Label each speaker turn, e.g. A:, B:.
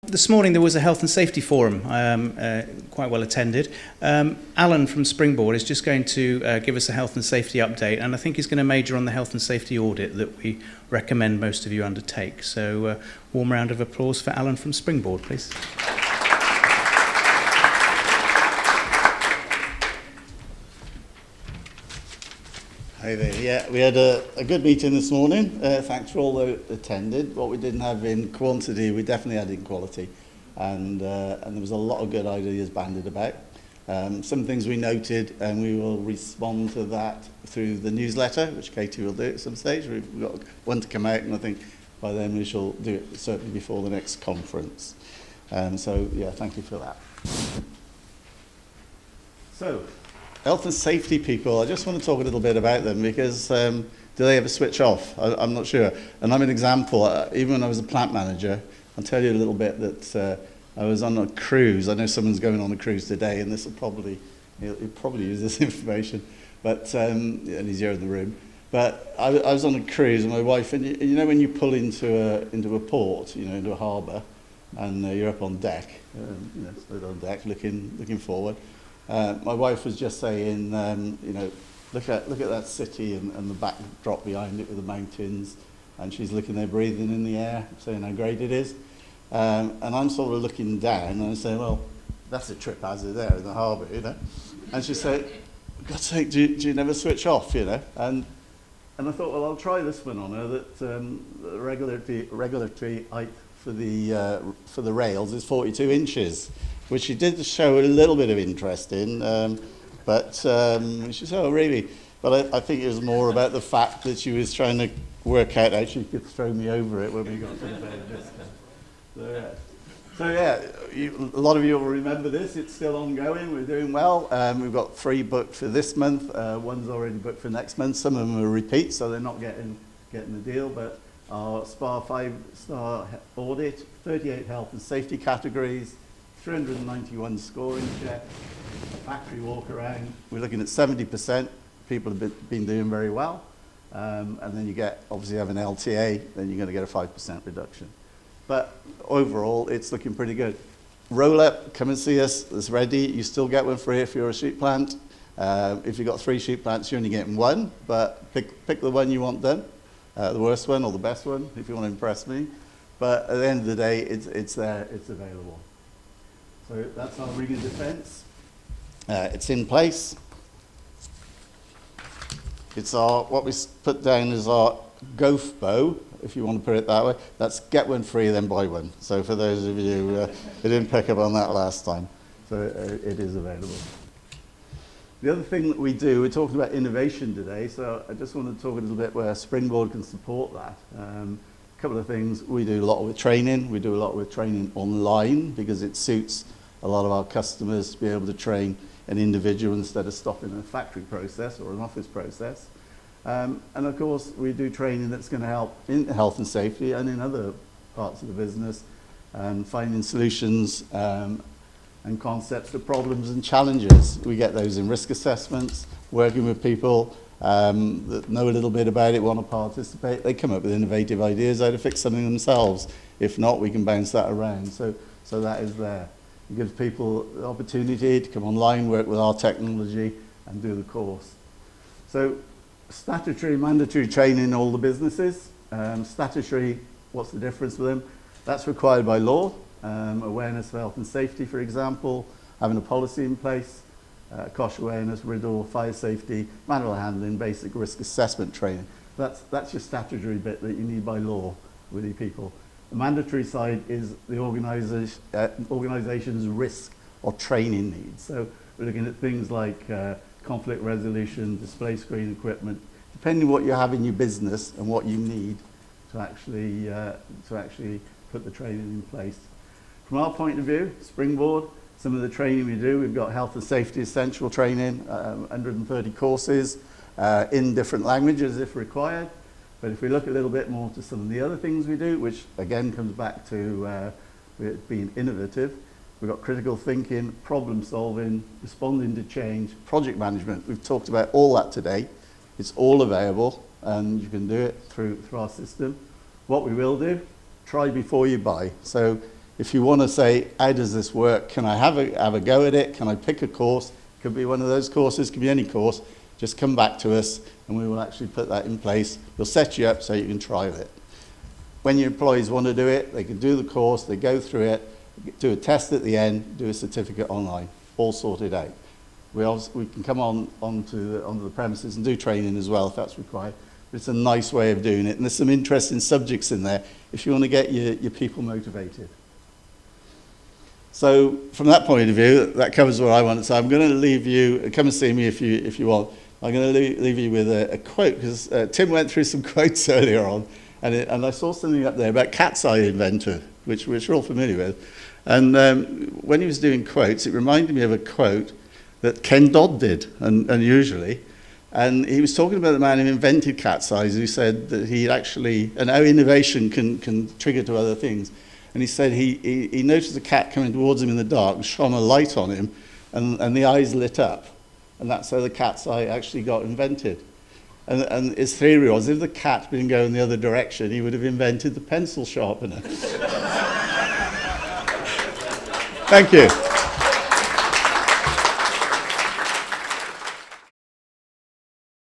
A: This morning there was a health and safety forum, quite well attended. Alan from Springboard is just going to give us a health and safety update, and I think he's going to major on the health and safety audit that we recommend most of you undertake. So warm round of applause for Alan from Springboard, please.
B: Hi there. Yeah, we had a good meeting this morning. Thanks for all that attended. What we didn't have in quantity, we definitely had in quality. And there was a lot of good ideas banded about. Some things we noted, and we will respond to that through the newsletter, which Katie will do at some stage. We've got one to come out, and I think by then we shall do it certainly before the next conference. So, yeah, thank you for that. So, health and safety people, I just want to talk a little bit about them because do they ever switch off? I'm not sure. And I'm an example. Even when I was a plant manager, I'll tell you a little bit that I was on a cruise. I know someone's going on a cruise today, and this will probably, he'll probably use this information, but, and he's here in the room. But I was on a cruise, and my wife, and you know when you pull into a port, you know, into a harbour, and you're up on deck, you know, stood on deck looking forward. My wife was just saying, you know, look at that city and the backdrop behind it with the mountains, and she's looking there breathing in the air, saying how great it is. And I'm sort of looking down, and I say, well, that's a trip hazard there in the harbour, you know. And she said, for God's sake, do you never switch off, you know? And I thought, well, I'll try this one on her, that the regulatory height for the rails is 42 inches. Which she did show a little bit of interest in, but she said, oh, really? But I think it was more about the fact that she was trying to work out how she could throw me over it when we got to the bed. So yeah, a lot of you will remember this. It's still ongoing. We're doing well. We've got 3 booked for this month. One's already booked for next month. Some of them are repeats, so they're not getting the deal. But our SPA 5-star audit, 38 health and safety categories, 391 scoring checks, a factory walk around. We're looking at 70%. People have been doing very well. And then you get, obviously have an LTA, then you're going to get a 5% reduction. But overall, it's looking pretty good. Roll up, come and see us, it's ready. You still get one free if you're a sheep plant. If you've got 3 sheep plants, you're only getting 1, but pick the one you want done, the worst one or the best one, if you want to impress me. But at the end of the day, it's there, it's available. So that's our ring of defence. It's in place. It's what we put down as our GoFBO, if you want to put it that way. That's get one free, then buy one. So for those of you who didn't pick up on that last time, so it is available. The other thing that we do, we're talking about innovation today, so I just want to talk a little bit where Springboard can support that. A couple of things. We do a lot with training. We do a lot with training online because it suits a lot of our customers to be able to train an individual instead of stopping a factory process or an office process. And of course, we do training that's going to help in health and safety and in other parts of the business, and finding solutions and concepts to problems and challenges. We get those in risk assessments, working with people that know a little bit about it, want to participate. They come up with innovative ideas how to fix something themselves. If not, we can bounce that around. So that is there. It gives people the opportunity to come online, work with our technology, and do the course. So statutory, mandatory training in all the businesses. Statutory, what's the difference with them? That's required by law. Awareness of health and safety, for example, having a policy in place, COSH awareness, RIDDOR, fire safety, manual handling, basic risk assessment training. That's your statutory bit that you need by law with your people. The mandatory side is the organisation's risk or training needs. So we're looking at things like conflict resolution, display screen equipment, depending on what you have in your business and what you need to actually put the training in place. From our point of view, Springboard, some of the training we do, we've got health and safety essential training, 130 courses in different languages if required. But if we look a little bit more to some of the other things we do, which again comes back to being innovative, we've got critical thinking, problem solving, responding to change, project management. We've talked about all that today. It's all available, and you can do it through our system. What we will do, try before you buy. So If you want to say, how does this work? Can I have a go at it? Can I pick a course? Could be one of those courses, could be any course. Just come back to us and we will actually put that in place. We'll set you up so you can trial it. When your employees want to do it, they can do the course, they go through it, do a test at the end, do a certificate online, all sorted out. We can come onto the premises and do training as well if that's required. But it's a nice way of doing it. And there's some interesting subjects in there if you want to get your people motivated. So from that point of view, that covers what I wanted. So I'm going to leave you, come and see me if you want. I'm going to leave you with a quote, because Tim went through some quotes earlier on, and I saw something up there about Cat's Eye Inventor, which we're all familiar with. And when he was doing quotes, it reminded me of a quote that Ken Dodd did, unusually. And he was talking about the man who invented cat's eyes, who said that he actually, and how innovation can trigger to other things. And he said he noticed a cat coming towards him in the dark and shone a light on him, and the eyes lit up. And that's how the cat's eye actually got invented. And his theory was, if the cat had been going the other direction, he would have invented the pencil sharpener. Thank you.